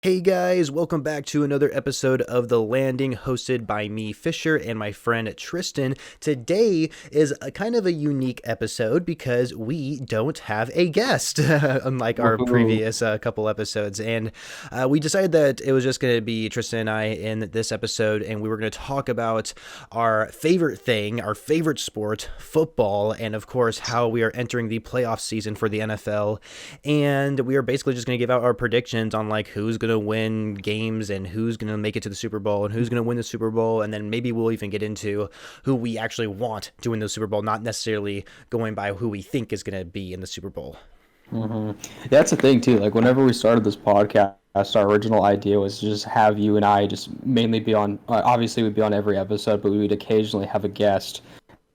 Hey guys, welcome back to another episode of The Landing, hosted by me, Fisher, and my friend Tristan. Today is a kind of a unique episode because we don't have a guest, unlike our Woohoo. previous couple episodes. And we decided that it was just going to be Tristan and I in this episode, and we were going to talk about our favorite thing, our favorite sport, football, and of course, how we are entering the playoff season for the NFL. And we are basically just going to give out our predictions on like who's going to win games and who's going to make it to the Super Bowl and who's going to win the Super Bowl. And then maybe we'll even get into who we actually want to win the Super Bowl, not necessarily going by who we think is going to be in the Super Bowl. Yeah, that's the thing too. Like whenever we started this podcast, our original idea was to just have you and I just mainly be on. Obviously, we'd be on every episode, but we would occasionally have a guest.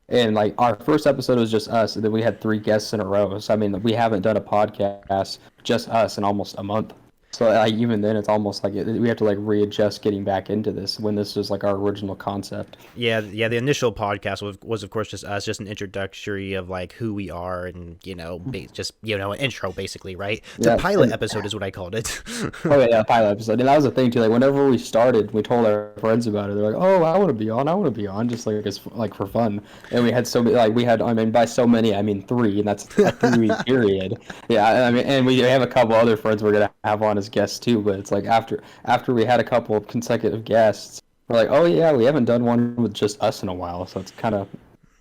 And like our first episode was just us, and then we had three guests in a row. So I mean, we haven't done a podcast just us in almost a month. So like even then, it's almost like we have to like readjust getting back into this when this was like our original concept. Yeah. The initial podcast was of course just us, just an introductory of like who we are, and just an intro basically, right? It's a Yeah, pilot and episode is what I called it. oh yeah, pilot episode, and that was the thing too. Like whenever we started, we told our friends about it. They're like, "Oh, I want to be on. I want to be on," just like it's like for fun. And we had so many. Like we had, I mean, by so many, I mean three, and that's a 3 week period. Yeah, I mean, and we have a couple other friends we're gonna have on as guests too. But it's like after we had a couple of consecutive guests, we're like, "Oh yeah, we haven't done one with just us in a while." So it's kind of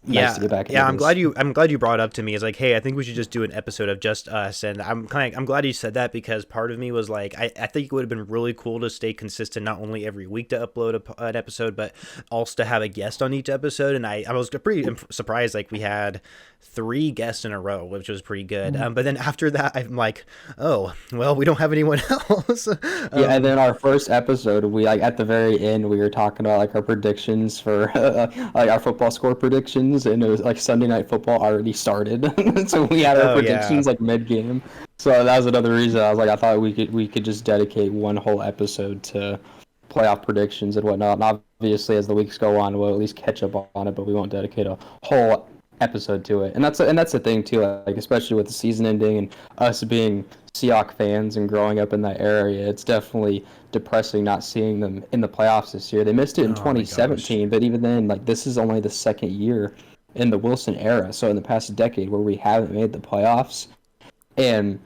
nice to Yeah, get back into yeah. this. I'm glad you brought up to me. It's like, hey, I think we should just do an episode of just us. And I'm glad you said that, because part of me was like, I think it would have been really cool to stay consistent, not only every week to upload an episode, but also to have a guest on each episode. And I was pretty surprised, like we had three guests in a row, which was pretty good. But then after that, I'm like, oh, well, we don't have anyone else. Yeah, and um, then our first episode, we like at the very end, we were talking about like our predictions for like our football score predictions, and it was like Sunday Night Football already started, so we had our oh yeah. predictions like mid game. So that was another reason I was like, I thought we could just dedicate one whole episode to playoff predictions and whatnot. And obviously, as the weeks go on, we'll at least catch up on it, but we won't dedicate a whole episode to it. And that's the thing too, like especially with the season ending and us being Seahawks fans and growing up in that area, it's definitely depressing not seeing them in the playoffs this year. They missed it in Oh my gosh. 2017, but even then, like this is only the second year in the Wilson era, so in the past decade where we haven't made the playoffs. And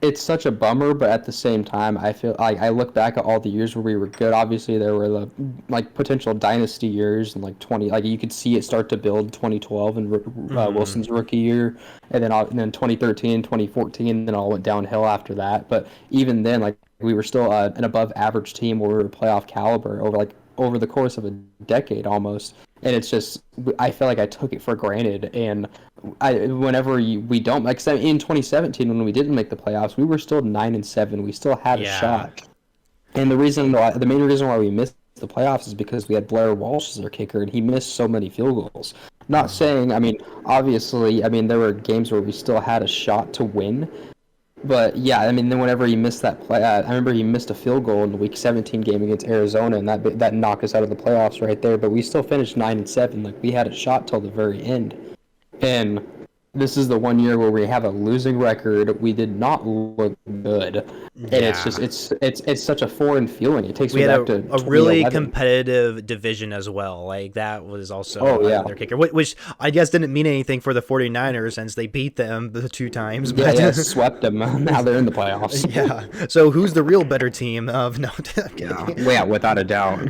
it's such a bummer, but at the same time, I feel like I look back at all the years where we were good. Obviously, there were the like potential dynasty years and like 20, like you could see it start to build 2012 and Hmm. Wilson's rookie year, and then 2013, 2014, and then all went downhill after that. But even then, like we were still an above average team where we were playoff caliber over the course of a decade almost. And it's just I feel like I took it for granted, and we don't like in 2017 when we didn't make the playoffs, we were still 9-7. We still had a Yeah. shot, and the main reason why we missed the playoffs is because we had Blair Walsh as our kicker, and he missed so many field goals. Not saying, I mean, obviously, I mean there were games where we still had a shot to win, but yeah, I mean, then whenever he missed that play, I remember he missed a field goal in the Week 17 game against Arizona, and that knocked us out of the playoffs right there. But we still finished 9-7. Like we had a shot till the very end. And this is the one year where we have a losing record. We did not look good, and it's just Yeah. it's such a foreign feeling. It takes We me had back to a really 2011. competitive division as well. Like that was also Oh yeah, another kicker, which I guess didn't mean anything for the 49ers since they beat them the two times. yeah, But yeah. Swept them. Now they're in the playoffs. yeah. So who's the real better team? Of no, I'm Yeah, kidding. yeah, without a doubt.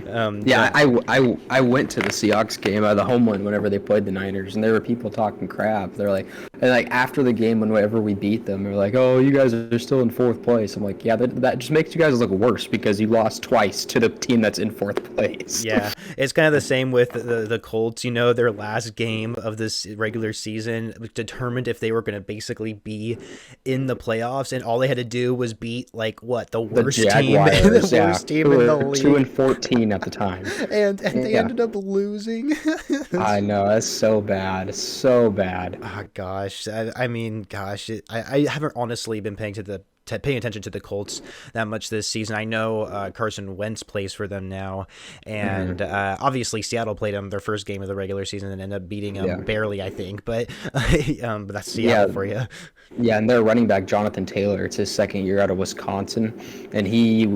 Yeah, But I went to the Seahawks game, the home one, whenever they played the Niners, and there were people talking crap. They're like, and like after the game, whenever we beat them, they're like, "Oh, you guys are still in fourth place." I'm like, "Yeah, that just makes you guys look worse because you lost twice to the team that's in fourth place." yeah, it's kind of the same with the Colts. Their last game of this regular season determined if they were going to basically be in the playoffs, and all they had to do was beat like what the The worst team, the Jaguars, yeah, worst team who in the were two league, and 14 at the time. and they Yeah, ended up losing. I know that's so bad, so bad. Ah, gosh. I mean, gosh, I haven't honestly been paying paying attention to the Colts that much this season. I know Carson Wentz plays for them now, and obviously Seattle played them their first game of the regular season and ended up beating them barely, I think. But that's Seattle for you. Yeah, and their running back Jonathan Taylor, it's his second year out of Wisconsin, and he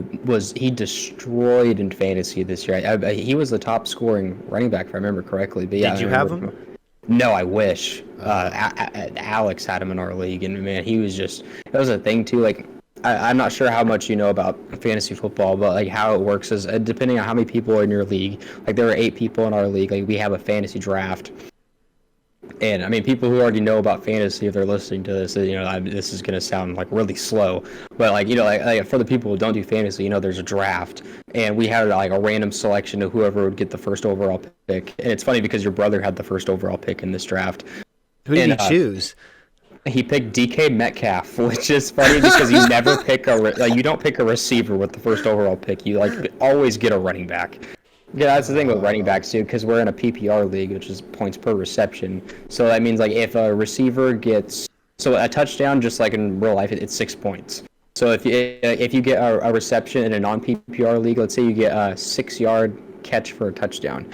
destroyed in fantasy this year. He was the top scoring running back if I remember correctly. But yeah, did you have him? No, I wish. Alex had him in our league, and man, he was just, that was a thing too. Like, I'm not sure how much you know about fantasy football, but like how it works is depending on how many people are in your league. Like there are 8 people in our league. Like we have a fantasy draft. And I mean, people who already know about fantasy, if they're listening to this, this is going to sound like really slow, but like for the people who don't do fantasy, there's a draft, and we had like a random selection of whoever would get the first overall pick. And it's funny because your brother had the first overall pick in this draft. Who did he choose? He picked DK Metcalf, which is funny because you never pick you don't pick a receiver with the first overall pick. You always get a running back. Yeah, that's the thing with running backs too, because we're in a PPR league, which is points per reception. So that means like if a receiver gets a touchdown, just like in real life, it's 6 points. So if you get a reception in a non-PPR league, let's say you get a 6-yard catch for a touchdown,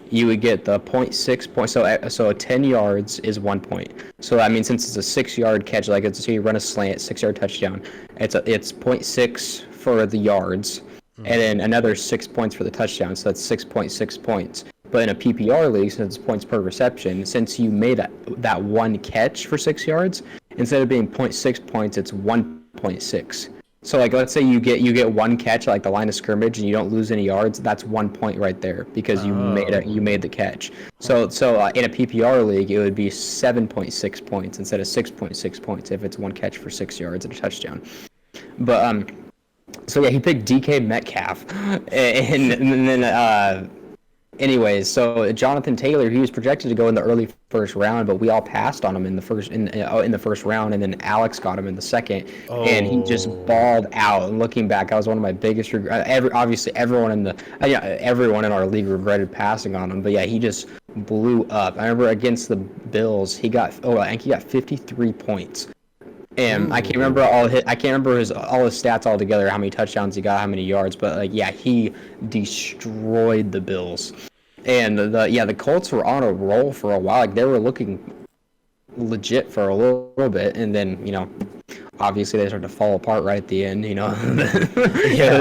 you would get the 0.6 points. So 10 yards is 1 point. So I mean, since it's a 6-yard catch, so you run a slant, 6-yard touchdown, it's 0.6 for the yards. And then another 6 points for the touchdown, so that's 6.6 points. But in a PPR league, since it's points per reception, since you made that one catch for 6 yards, instead of being 0.6 points, it's 1.6. So like let's say you get one catch like the line of scrimmage and you don't lose any yards, that's 1 point right there because you made the catch. So in a PPR league, it would be 7.6 points instead of 6.6 points if it's one catch for 6 yards and a touchdown. But so yeah, he picked DK Metcalf, and then anyways, so Jonathan Taylor, he was projected to go in the early first round, but we all passed on him in the first round, and then Alex got him in the second, and he just balled out. And looking back, that was one of my biggest regrets. Obviously, everyone in our league regretted passing on him, but yeah, he just blew up. I remember against the Bills, I think he got 53 points. And I can't remember all his stats all together, how many touchdowns he got, how many yards, but he destroyed the Bills. And the Colts were on a roll for a while. Like they were looking legit for a little bit, and then obviously they started to fall apart right at the end. Yeah.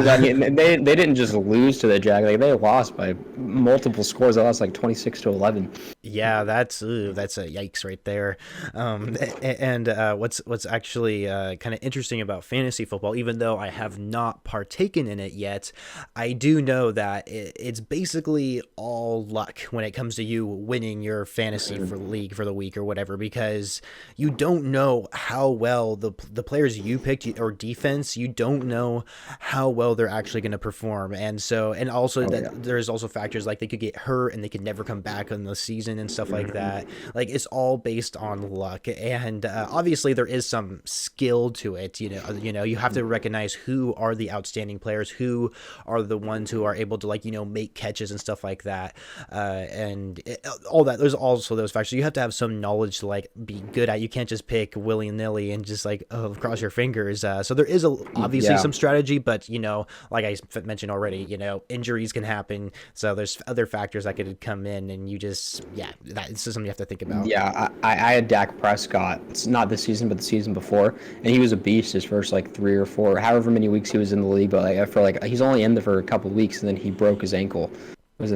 I mean, they didn't just lose to the Jags; they lost by multiple scores. They lost 26-11. Yeah, that's a yikes right there. And what's actually kind of interesting about fantasy football, even though I have not partaken in it yet, I do know that it's basically all luck when it comes to you winning your fantasy for league for the week or whatever, because you don't know how well the players you picked or defense, you don't know how well they're actually going to perform. And also there's also factors like they could get hurt and they could never come back in the season and stuff like that. Like it's all based on luck, and obviously there is some skill to it. You have to recognize who are the outstanding players, who are the ones who are able to make catches and stuff like that, all that. There's also those factors you have to have some knowledge to be good at. You can't just pick willy-nilly and just cross your fingers. So there is obviously some strategy, but like I mentioned already, injuries can happen. So there's other factors that could come in, and that's something you have to think about. Yeah, I had Dak Prescott. It's not this season, but the season before, and he was a beast his first 3 or 4, however many weeks he was in the league. But he's only in there for a couple of weeks, and then he broke his ankle. It was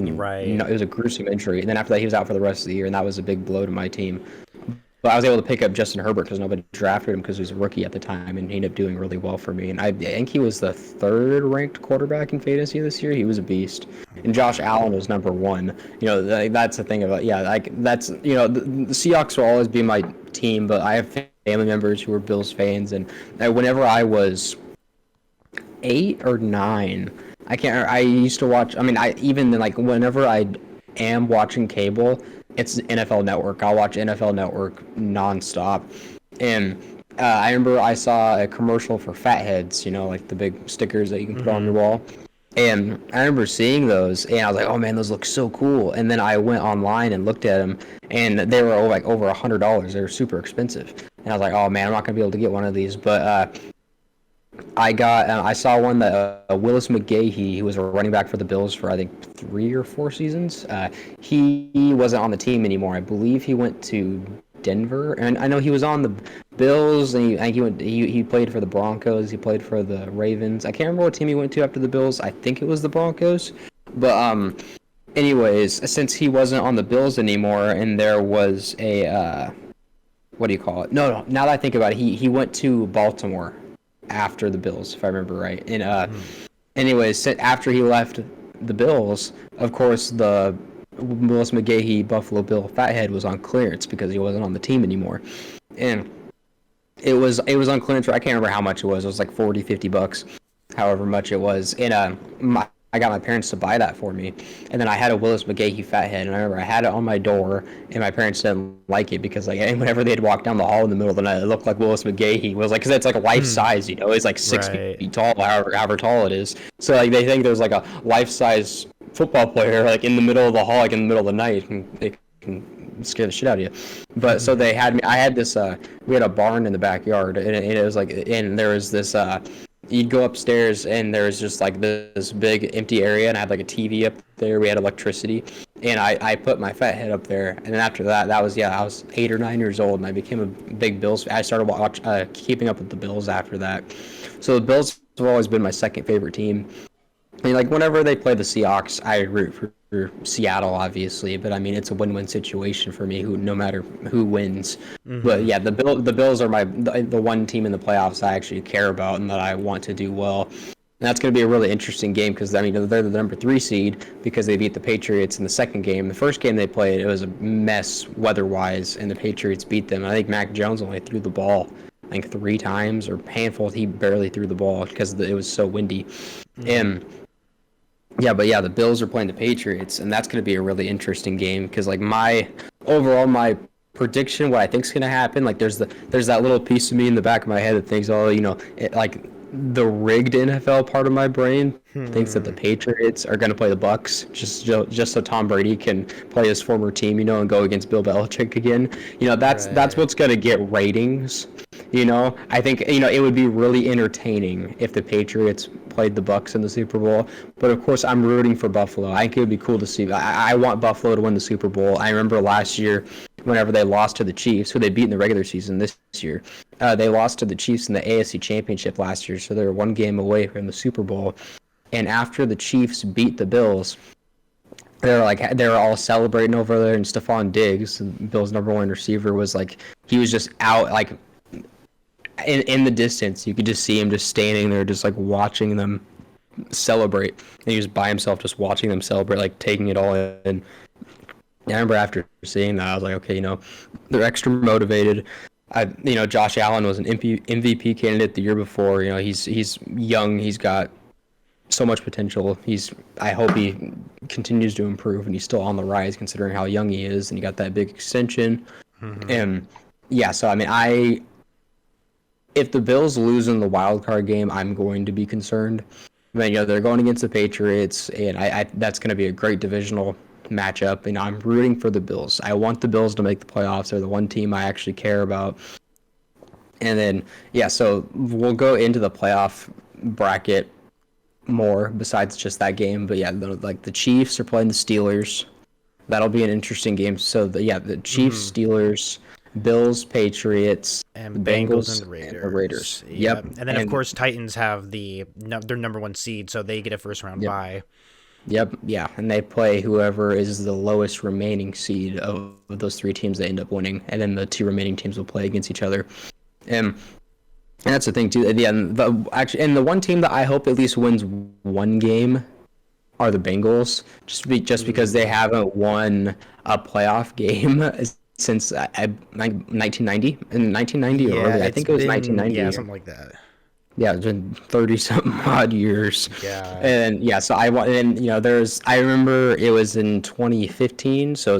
a gruesome injury, and then after that he was out for the rest of the year, and that was a big blow to my team. But I was able to pick up Justin Herbert because nobody drafted him because he was a rookie at the time, and he ended up doing really well for me. And I think he was the 3rd ranked quarterback in fantasy this year. He was a beast. And Josh Allen was number 1. That's the thing about the Seahawks will always be my team, but I have family members who are Bills fans, and whenever I was 8 or 9, I used to watch. I mean, whenever I am watching cable, it's NFL Network. I'll watch NFL Network nonstop. And I remember I saw a commercial for Fatheads, the big stickers that you can put on your wall. And I remember seeing those, and I was like, oh man, those look so cool. And then I went online and looked at them, and they were over $100. They were super expensive. And I was like, oh man, I'm not going to be able to get one of these. But I saw one that Willis McGahee, who was a running back for the Bills for I think 3 or 4 seasons. He wasn't on the team anymore. I believe he went to Denver, and I know he was on the Bills, and he played for the Broncos. He played for the Ravens. I can't remember what team he went to after the Bills. I think it was the Broncos, but anyways, since he wasn't on the Bills anymore, and there was a what do you call it? No. Now that I think about it, he went to Baltimore after the Bills, if I remember right. And anyways, after he left the Bills, of course, the Willis McGahee Buffalo Bill fathead was on clearance because he wasn't on the team anymore, and it was on clearance. I can't remember how much it was. It was like 40, $50, however much it was. And I got my parents to buy that for me, and then I had a Willis McGahee fathead, and I remember I had it on my door, and my parents didn't like it because like whenever they'd walk down the hall in the middle of the night, it looked like Willis McGahee was like, because it's like a life size, it's like 6 feet tall, however tall it is. So like they think there's like a life size football player like in the middle of the hall, like in the middle of the night, and they can scare the shit out of you. But so they had me. I had this. We had a barn in the backyard, and it was like, and there was this. You'd go upstairs and there's just like this big empty area, and I had like a TV up there. We had electricity, and I put my fat head up there. And then after that, I was 8 or 9 years old, and I became a big Bills fan. I started keeping up with the Bills after that. So the Bills have always been my second favorite team. I mean, like whenever they play the Seahawks, I root for Seattle, obviously, but I mean it's a win-win situation for me. No matter who wins, but yeah, the Bills are the one team in the playoffs I actually care about and that I want to do well. And that's going to be a really interesting game because I mean they're the number 3 seed because they beat the Patriots in the second game. The first game they played, it was a mess weather-wise, and the Patriots beat them. I think Mac Jones only threw the ball I think 3 times, or handful. He barely threw the ball because it was so windy. And yeah, but yeah, the Bills are playing the Patriots, and that's going to be a really interesting game because, like, my prediction, what I think is going to happen, like, there's that little piece of me in the back of my head that thinks, oh, like the rigged NFL part of my brain thinks that the Patriots are going to play the Bucks just so Tom Brady can play his former team, and go against Bill Belichick again. That's what's going to get ratings. I think it would be really entertaining if the Patriots played the Bucks in the Super Bowl. But of course, I'm rooting for Buffalo. I think it would be cool to see. I want Buffalo to win the Super Bowl. I remember last year, whenever they lost to the Chiefs, who they beat in the regular season this year. They lost to the Chiefs in the AFC Championship last year, so they were 1 game away from the Super Bowl. And after the Chiefs beat the Bills, they were all celebrating over there, and Stephon Diggs, Bills' number 1 receiver, was like, he was just out, like, in the distance. You could just see him just standing there, just like watching them celebrate. And he was by himself, just watching them celebrate, like taking it all in. I remember after seeing that, I was like, okay, they're extra motivated. Josh Allen was an MVP candidate the year before. He's young. He's got so much potential. I hope he continues to improve, and he's still on the rise considering how young he is, and he got that big extension. And yeah, so I mean, if the Bills lose in the wild card game, I'm going to be concerned. I mean, they're going against the Patriots, and I that's going to be a great divisional matchup. And I'm rooting for the Bills. I want the Bills to make the playoffs. They're the one team I actually care about. And then, yeah, so we'll go into the playoff bracket more besides just that game. But yeah, the Chiefs are playing the Steelers. That'll be an interesting game. So the Chiefs, Steelers, Bills, Patriots, and Bengals and Raiders. Yep. And then, of course, Titans have their number 1 seed, so they get a first-round bye. Yep, yeah. And they play whoever is the lowest remaining seed of those 3 teams they end up winning. And then the 2 remaining teams will play against each other. And that's the thing, too. Yeah, and the one team that I hope at least wins 1 game are the Bengals, just because they haven't won a playoff game since 1990. In 1990 or early. I think it was 1990. Yeah, something like that. Yeah, it's been 30-something odd years. Yeah. And yeah, so I remember it was in 2015, so it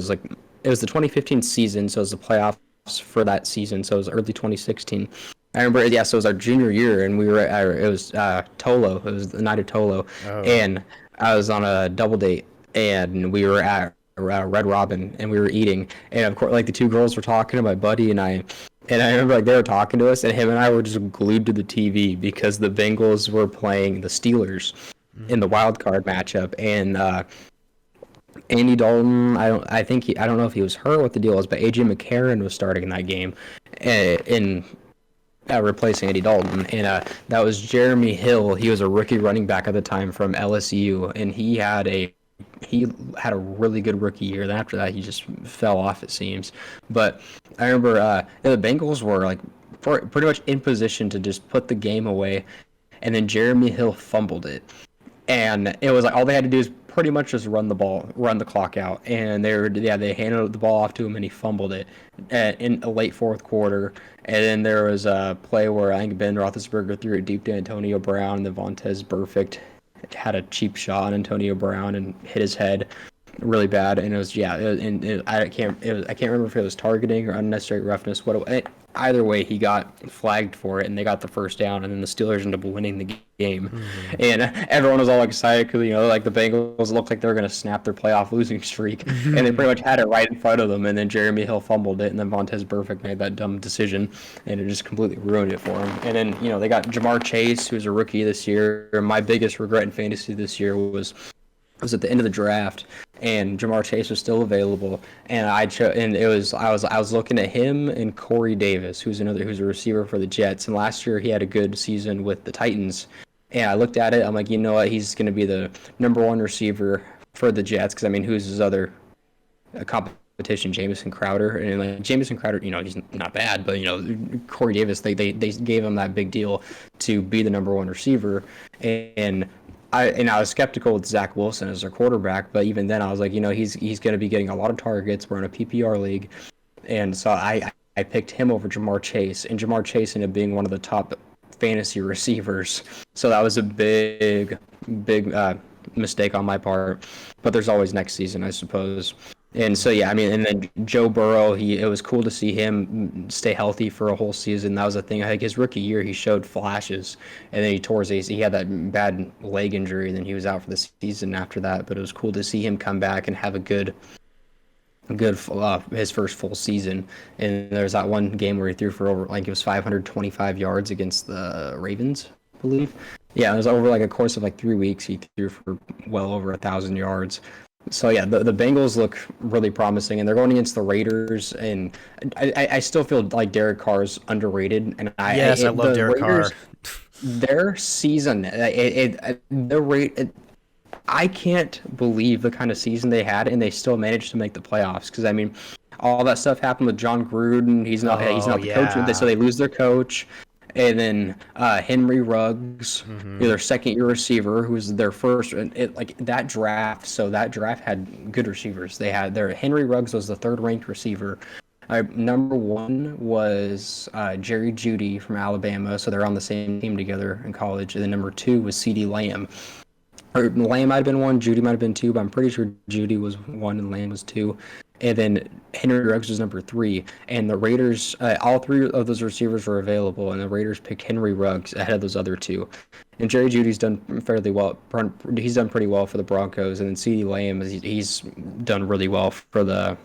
was the 2015 season, so it was the playoffs for that season, so it was early 2016. I remember, yeah, so it was our junior year, and it was Tolo. It was the night of Tolo. Oh. And I was on a double date, and we were at Red Robin, and we were eating, and of course, like, the 2 girls were talking to my buddy and I, And I remember like they were talking to us, and him and I were just glued to the TV because the Bengals were playing the Steelers in the wild card matchup, and Andy Dalton, I don't know if he was hurt, what the deal was, but AJ McCarron was starting in that game, in replacing Andy Dalton, and that was Jeremy Hill. He was a rookie running back at the time from LSU, and he had a really good rookie year. Then after that, he just fell off, it seems. But I remember the Bengals were like pretty much in position to just put the game away, and then Jeremy Hill fumbled it, and it was like all they had to do is pretty much just run the clock out, and they handed the ball off to him, and he fumbled it in a late fourth quarter. And then there was a play where I think Ben Roethlisberger threw it deep to Antonio Brown, and then Vontaze Burfict had a cheap shot on Antonio Brown and hit his head really bad. And it was I can't remember if it was targeting or unnecessary roughness. Either way, he got flagged for it, and they got the first down, and then the Steelers ended up winning the game. Mm-hmm. And everyone was all excited because, like the Bengals looked like they were going to snap their playoff losing streak, and they pretty much had it right in front of them, and then Jeremy Hill fumbled it, and then Vontaze Burfict made that dumb decision, and it just completely ruined it for him. And then, they got Jamar Chase, who's a rookie this year. My biggest regret in fantasy this year was at the end of the draft, and Jamar Chase was still available, and I was looking at him and Corey Davis, who's a receiver for the Jets, and last year he had a good season with the Titans, and I looked at it, I'm like, you know what, he's going to be the number one receiver for the Jets, because who's his other competition? Jamison Crowder, and like Jamison Crowder, he's not bad, but Corey Davis, they gave him that big deal to be the number one receiver, and I was skeptical with Zach Wilson as their quarterback, but even then I was like, he's going to be getting a lot of targets. We're in a PPR league, and so I picked him over Jamar Chase, and Jamar Chase ended up being one of the top fantasy receivers. So that was a big mistake on my part, but there's always next season, I suppose. And so, and then Joe Burrow, it was cool to see him stay healthy for a whole season. That was a thing. I think his rookie year, he showed flashes, and then he tore his AC. He had that bad leg injury, and then he was out for the season after that. But it was cool to see him come back and have a good his first full season. And there's that one game where he threw for over, it was 525 yards against the Ravens, I believe. Yeah, it was over a course of 3 weeks. He threw for well over 1,000 yards. So the Bengals look really promising, and they're going against the Raiders, and I still feel like Derek Carr's underrated. And I love Derek Carr. Their season, I can't believe the kind of season they had, and they still managed to make the playoffs. Because all that stuff happened with John Gruden. He's not the coach, so they lose their coach. And then Henry Ruggs, their second-year receiver, who was their first. That draft. So that draft had good receivers. They had Henry Ruggs was the third-ranked receiver. Number one was Jerry Jeudy from Alabama. So they're on the same team together in college. And then number two was CeeDee Lamb. Or Lamb might have been one, Jeudy might have been two, but I'm pretty sure Jeudy was one and Lamb was two. And then Henry Ruggs was number three. And the Raiders, all three of those receivers were available, and the Raiders picked Henry Ruggs ahead of those other two. And Jerry Jeudy's done fairly well. He's done pretty well for the Broncos. And then CeeDee Lamb, he's done really well for the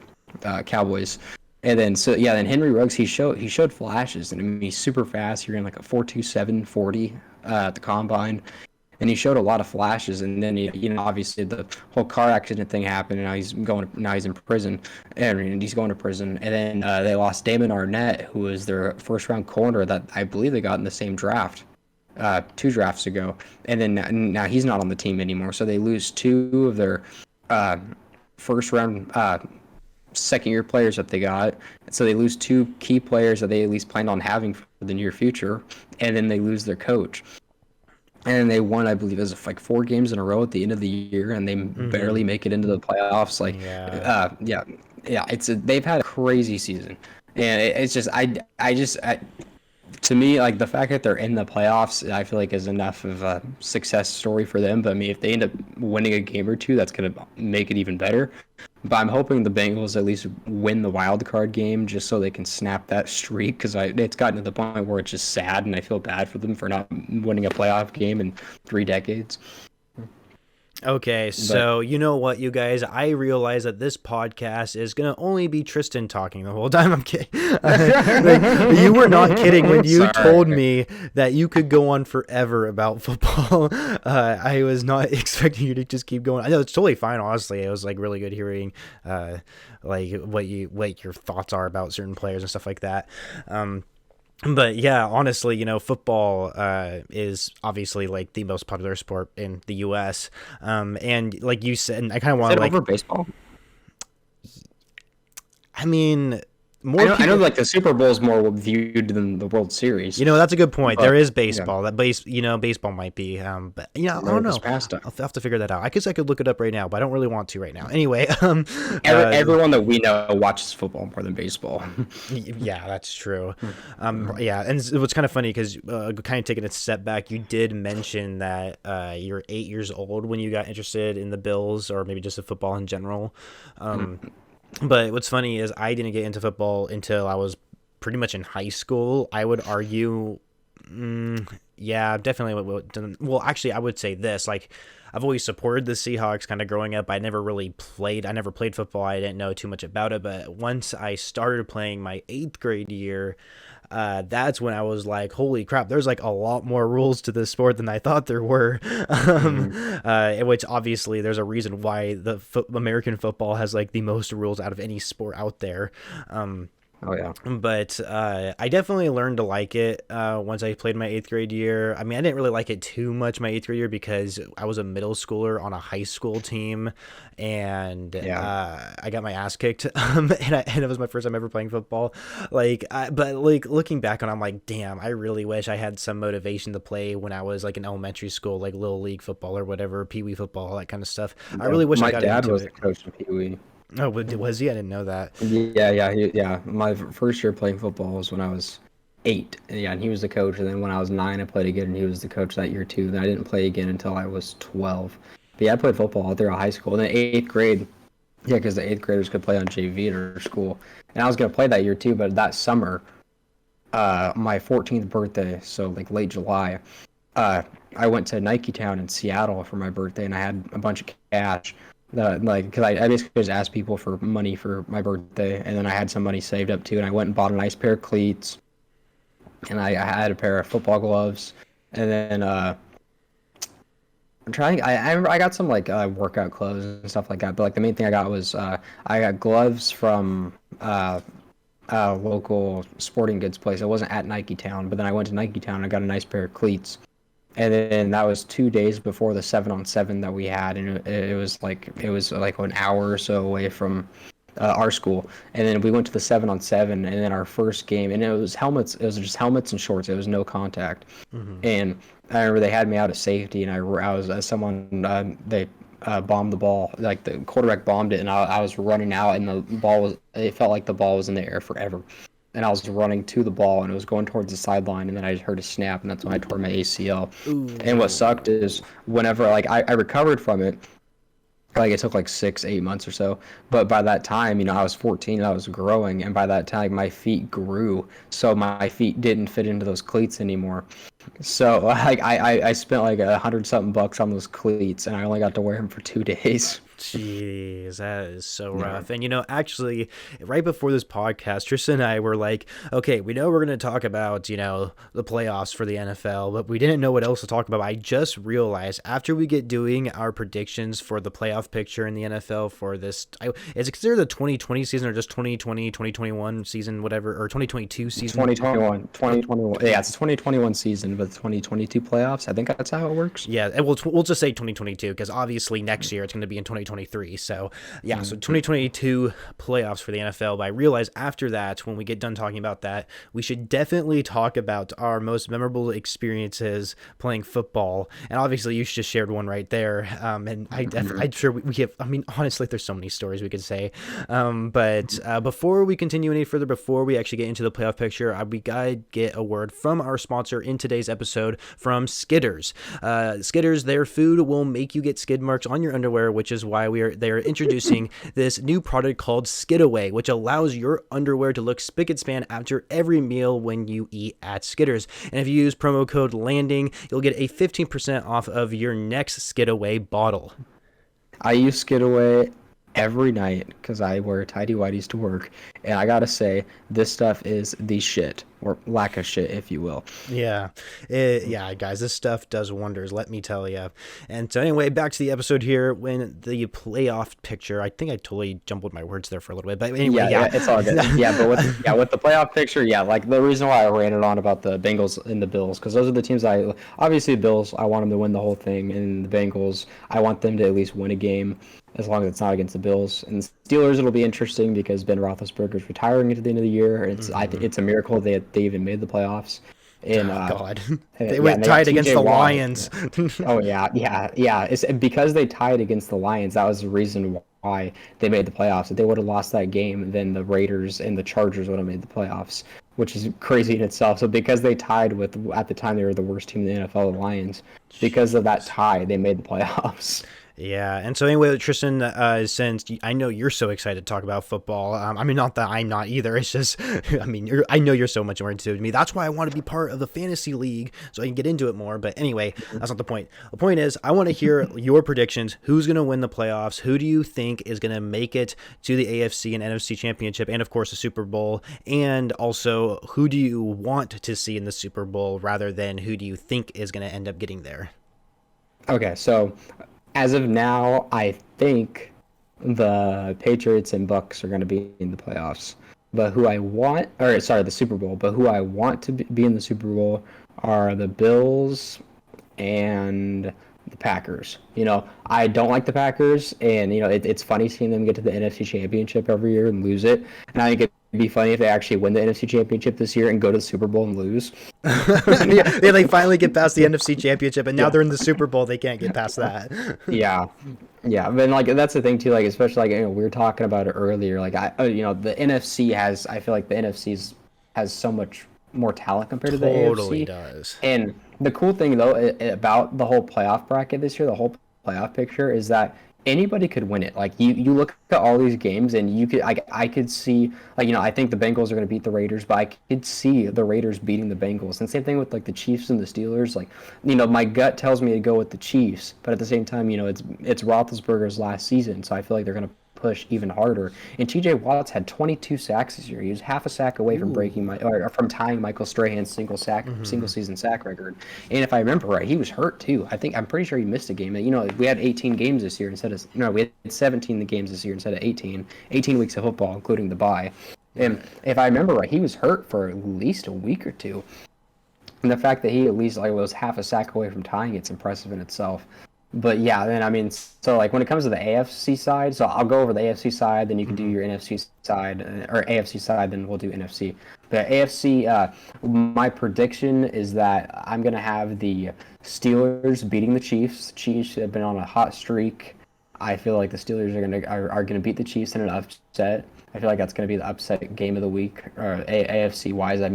Cowboys. And then then Henry Ruggs, he showed flashes, and he's super fast. He ran a 4.27 40 at the combine. And he showed a lot of flashes, and then obviously the whole car accident thing happened, and now he's in prison, and he's going to prison. And then they lost Damon Arnett, who was their first round corner that I believe they got in the same draft, 2 drafts ago. And then now he's not on the team anymore, so they lose 2 of their first round second year players that they got. So they lose 2 key players that they at least planned on having for the near future, and then they lose their coach. And they won, I believe, it was 4 games in a row at the end of the year, and they barely make it into the playoffs. They've had a crazy season, and it's just to me, the fact that they're in the playoffs, I feel like is enough of a success story for them. But if they end up winning a game or two, that's gonna make it even better. But I'm hoping the Bengals at least win the wild card game just so they can snap that streak, because it's gotten to the point where it's just sad, and I feel bad for them for not winning a playoff game in 3 decades. Okay, so you know what, you guys? I realize that this podcast is gonna only be Tristan talking the whole time. I'm kidding. Like, you were not kidding when you told me that you could go on forever about football. I was not expecting you to just keep going. I know it's totally fine. Honestly, it was like really good hearing, like what your thoughts are about certain players and stuff like that. But yeah, honestly, football is obviously like the most popular sport in the U.S. And like you said, and I kind of want to over baseball. I mean, I know like the Super Bowl is more viewed than the World Series. That's a good point. There is baseball. Yeah. That baseball might be. But I don't know. I'll have to figure that out. I guess I could look it up right now, but I don't really want to right now. Anyway, everyone that we know watches football more than baseball. Yeah, that's true. Yeah, and it was kind of funny because kind of taking a step back, you did mention that you're 8 years old when you got interested in the Bills, or maybe just the football in general. But what's funny is I didn't get into football until I was pretty much in high school. I would argue, yeah, definitely. Well, actually, I would say this. Like, I've always supported the Seahawks kind of growing up. I never played football. I didn't know too much about it. But once I started playing my 8th grade year, that's when I was like, holy crap, there's like a lot more rules to this sport than I thought there were. Which obviously there's a reason why the American football has like the most rules out of any sport out there. Oh yeah. But I definitely learned to like it once I played my 8th grade year. I mean, I didn't really like it too much my 8th grade year because I was a middle schooler on a high school team, and I got my ass kicked. And it was my first time ever playing football. But looking back on it, I'm like, damn, I really wish I had some motivation to play when I was like in elementary school, like little league football or whatever, pee wee football, all that kind of stuff. I really wish I got into it. My dad was the coach of pee wee. Oh, was he? I didn't know that. Yeah. My first year playing football was when I was 8. And he was the coach. And then when I was 9, I played again, and he was the coach that year too. Then I didn't play again until I was 12. But yeah, I played football all throughout high school. And then 8th grade, because the 8th graders could play on JV at our school. And I was going to play that year too, but that summer, my 14th birthday, so like late July, I went to Nike Town in Seattle for my birthday, and I had a bunch of cash. Because I basically just asked people for money for my birthday, and then I had some money saved up too, and I went and bought a nice pair of cleats, and I had a pair of football gloves, and then I remember I got some like workout clothes and stuff like that, but like the main thing I got was I got gloves from a local sporting goods place. I wasn't at Nike Town, but then I went to Nike Town and I got a nice pair of cleats. And then that was 2 days before the 7-on-7 that we had, and it was like an hour or so away from our school. And then we went to the 7-on-7, and then our first game, and it was helmets. It was just helmets and shorts. It was no contact. And I remember they had me out of safety, and I was they bombed the ball. Like the quarterback bombed it, and I was running out, and the ball it felt like the ball was in the air forever. And I was running to the ball, and it was going towards the sideline, and then I heard a snap, and that's when I tore my ACL. Ooh. And what sucked is whenever I recovered from it, it took 6-8 months or so. But by that time, I was 14, and I was growing, and by that time my feet grew, so my feet didn't fit into those cleats anymore. So I spent $100-something on those cleats, and I only got to wear them for 2 days. Jeez, that is so rough. And actually, right before this podcast, Tristan and I were like, okay, we know we're going to talk about, the playoffs for the NFL, but we didn't know what else to talk about. I just realized after we get doing our predictions for the playoff picture in the NFL for this, is it considered the 2020 season or just 2020, 2021 season, whatever, or 2022 season? 2021. Yeah, it's a 2021 season, but the 2022 playoffs, I think that's how it works. Yeah, we'll just say 2022 because obviously next year it's going to be in 2023. So yeah, so 2022 playoffs for the NFL. But I realized after that, when we get done talking about that, we should definitely talk about our most memorable experiences playing football. And obviously, you just shared one right there. And I'm sure we have. I mean, honestly, there's so many stories we could say. But before we continue any further, before we actually get into the playoff picture, we gotta get a word from our sponsor in today's episode, from Skidders. Skidders, their food will make you get skid marks on your underwear, which is why why they're introducing this new product called Skidaway, which allows your underwear to look spick and span after every meal when you eat at Skitters. And if you use promo code LANDING, you'll get a 15% off of your next Skidaway bottle. I use Skidaway every night because I wear tidy whities to work, and I gotta say, this stuff is the shit, or lack of shit, if you will. Yeah, guys, this stuff does wonders, let me tell you. And so anyway, back to the episode here. When the playoff picture, I think I totally jumbled my words there for a little bit, but anyway, Yeah, it's all good. Yeah, but with the playoff picture, yeah, like the reason why I ranted on about the Bengals and the Bills, because those are the teams obviously the Bills, I want them to win the whole thing, and the Bengals, I want them to at least win a game, as long as it's not against the Bills. And the Steelers, it'll be interesting because Ben Roethlisberger's retiring at the end of the year. I think it's a miracle they even made the playoffs. And God, they went tied against the Lions. Oh yeah. It's because they tied against the Lions. That was the reason why they made the playoffs. If they would have lost that game, then the Raiders and the Chargers would have made the playoffs, which is crazy in itself. So because they tied with, at the time they were the worst team in the NFL, the Lions, because of that tie, they made the playoffs. Yeah, and so anyway, Tristan, since I know you're so excited to talk about football, I mean, not that I'm not either. It's just, I mean, I know you're so much more into it than me. That's why I want to be part of the fantasy league so I can get into it more. But anyway, that's not the point. The point is, I want to hear your predictions. Who's going to win the playoffs? Who do you think is going to make it to the AFC and NFC championship, and of course the Super Bowl? And also, who do you want to see in the Super Bowl rather than who do you think is going to end up getting there? Okay, so as of now, I think the Patriots and Bucks are going to be in the playoffs. But the Super Bowl. But who I want to be in the Super Bowl are the Bills and the Packers. I don't like the Packers, and it's funny seeing them get to the NFC Championship every year and lose it. And I think it'd be funny if they actually win the NFC Championship this year and go to the Super Bowl and lose. Yeah, they finally get past the NFC Championship, and now they're in the Super Bowl. They can't get past that. Yeah, but that's the thing too. Especially we were talking about it earlier. The NFC I feel like the NFC has so much more talent compared to the AFC. Totally does. And the cool thing though about the whole playoff bracket this year, the whole playoff picture, is that anybody could win it. You look at all these games and I could see I think the Bengals are going to beat the Raiders, but I could see the Raiders beating the Bengals. And same thing with the Chiefs and the Steelers. My gut tells me to go with the Chiefs, but at the same time, it's Roethlisberger's last season, so I feel like they're going to push even harder. And TJ Watt's had 22 sacks this year. He was half a sack away from from tying Michael Strahan's single season sack record. And if I remember right, he was hurt too. I'm pretty sure he missed a game. We had 18 games this year we had 17 games this year instead of 18. 18 weeks of football, including the bye. And if I remember right, he was hurt for at least a week or two. And the fact that he at least was half a sack away from tying it's impressive in itself. But yeah, then when it comes to the AFC side, so I'll go over the AFC side, then you can do your NFC side, or AFC side, then we'll do NFC. The AFC, my prediction is that I'm going to have the Steelers beating the Chiefs. The Chiefs have been on a hot streak. I feel like the Steelers are going to beat the Chiefs in an upset. I feel like that's going to be the upset game of the week, or AFC wise, So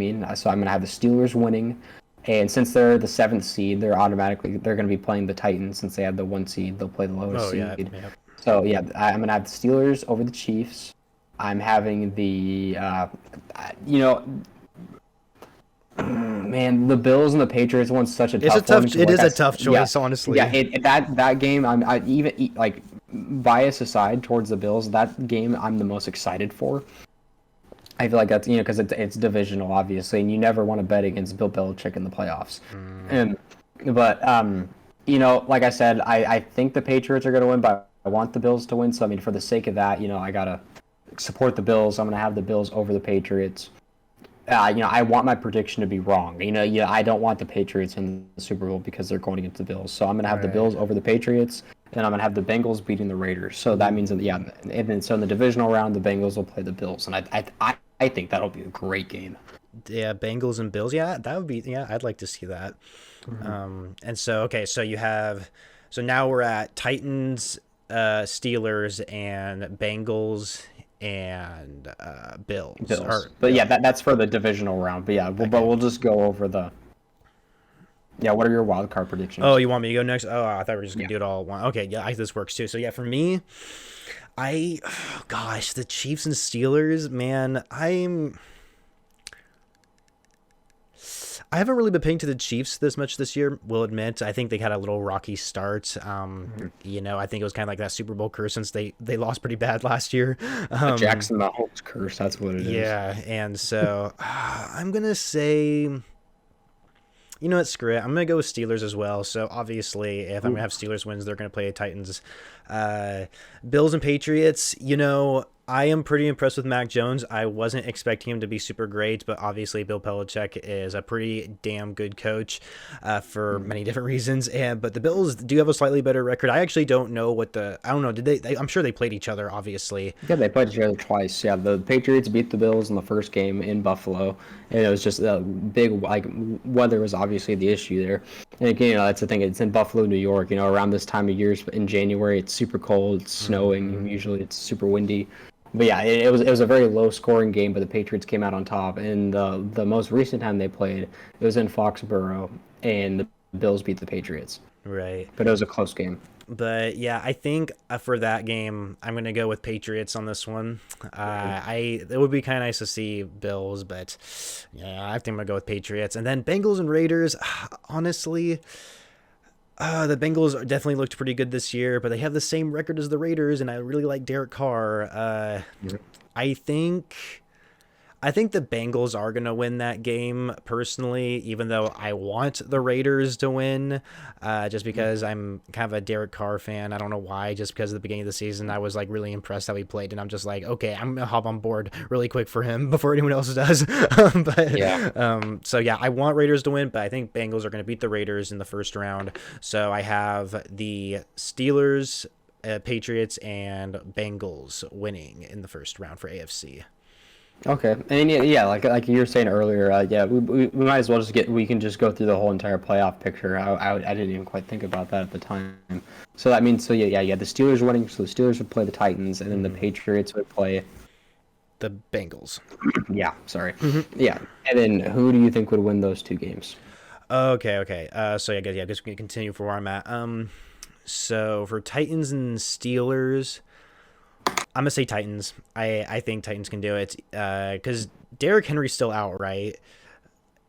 I'm going to have the Steelers winning. And since they're the 7th seed, they're going to be playing the Titans. Since they have the 1 seed, they'll play the lowest seed. Yeah. So yeah, I'm going to have the Steelers over the Chiefs. I'm having the, man, the Bills and the Patriots one's such a tough one. It is a tough choice, honestly. Yeah, that game, I even bias aside towards the Bills, that game I'm the most excited for. I feel like that's because it's divisional, obviously, and you never want to bet against Bill Belichick in the playoffs. But like I said, I think the Patriots are going to win, but I want the Bills to win. So for the sake of that, I gotta support the Bills. I'm going to have the Bills over the Patriots. I want my prediction to be wrong. I don't want the Patriots in the Super Bowl because they're going against the Bills. So I'm going to have the Bills over the Patriots, and I'm going to have the Bengals beating the Raiders. So that means that and then so in the divisional round, the Bengals will play the Bills, and I think that'll be a great game. Yeah, Bengals and Bills. Yeah, that would be. Yeah, I'd like to see that. And so so now we're at Titans, Steelers, and Bengals and Bills. But yeah, that's for the divisional round. But yeah, but we'll just go over the Yeah, what are your wild card predictions? Oh, you want me to go next? Oh, I thought we were just gonna Yeah. do it all at once. Okay, yeah, this works too. So yeah, for me, gosh, the Chiefs and Steelers, man, I haven't really been paying to the Chiefs this much this year, will admit. I think they had a little rocky start. I think it was kind of like that Super Bowl curse since they lost pretty bad last year. The Jackson Mahomes curse, that's what it is. Yeah, and so I'm gonna say, you know what, screw it. I'm gonna go with Steelers as well. So obviously, if I'm gonna have Steelers wins, they're gonna play Titans. Bills and Patriots. I am pretty impressed with Mac Jones. I wasn't expecting him to be super great, but obviously Bill Belichick is a pretty damn good coach for many different reasons. But the Bills do have a slightly better record. I actually don't know I don't know. Did I'm sure they played each other, obviously. Yeah, they played each other twice. Yeah, the Patriots beat the Bills in the first game in Buffalo, and it was just a big, like, weather was obviously the issue there. And again, that's the thing. It's in Buffalo, New York. Around this time of year in January, it's super cold, it's snowing. Usually, it's super windy. But yeah, it was a very low scoring game, but the Patriots came out on top. And the most recent time they played, it was in Foxborough, and the Bills beat the Patriots. Right. But it was a close game. But yeah, I think for that game, I'm gonna go with Patriots on this one. It would be kind of nice to see Bills, but yeah, I think I'm gonna go with Patriots. And then Bengals and Raiders. Honestly, the Bengals definitely looked pretty good this year, but they have the same record as the Raiders, and I really like Derek Carr. I think the Bengals are going to win that game personally, even though I want the Raiders to win, just because I'm kind of a Derek Carr fan. I don't know why, just because at the beginning of the season, I was like really impressed how he played, and I'm just like, okay, I'm going to hop on board really quick for him before anyone else does. So yeah, I want Raiders to win, but I think Bengals are going to beat the Raiders in the first round. So I have the Steelers, Patriots, and Bengals winning in the first round for AFC. Okay, and yeah, like you were saying earlier, we might as well we can just go through the whole entire playoff picture. I didn't even quite think about that at the time. So that means the Steelers winning, so the Steelers would play the Titans, and then the Patriots would play the Bengals. Yeah, sorry. Yeah, and then who do you think would win those two games? Okay. So I guess we can continue for where I'm at. So for Titans and Steelers, I'm gonna say Titans. I think Titans can do it because Derrick Henry's still out, right?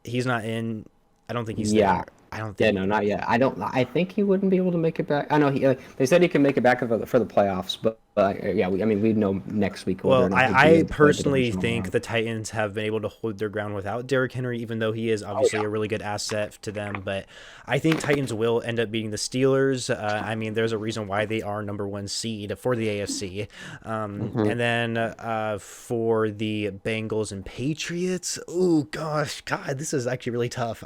He's not in. I don't think he's there. I don't think. Yeah, no, not yet. I think he wouldn't be able to make it back. I know they said he can make it back for the playoffs, but we'd know next week. Well, I personally think the Titans have been able to hold their ground without Derrick Henry, even though he is obviously a really good asset to them. But I think Titans will end up beating the Steelers. There's a reason why they are number one seed for the AFC. And then for the Bengals and Patriots, oh gosh, God, this is actually really tough.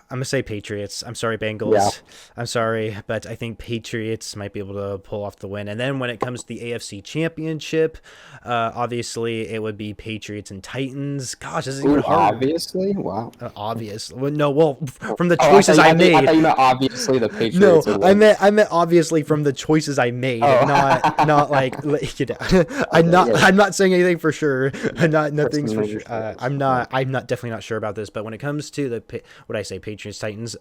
I'm going to say Patriots. I'm sorry, Bengals. Yeah. I'm sorry, but I think Patriots might be able to pull off the win. And then when it comes to the AFC Championship, obviously it would be Patriots and Titans. Gosh, this is even hard. Obviously? Wow. Obvious. Well, from the choices I made. I thought you meant obviously the Patriots. No, I meant obviously from the choices I made, not like I'm not saying anything for sure. Nothing's for sure. I'm definitely not sure about this, but when it comes to what I say, Patriots, Titans.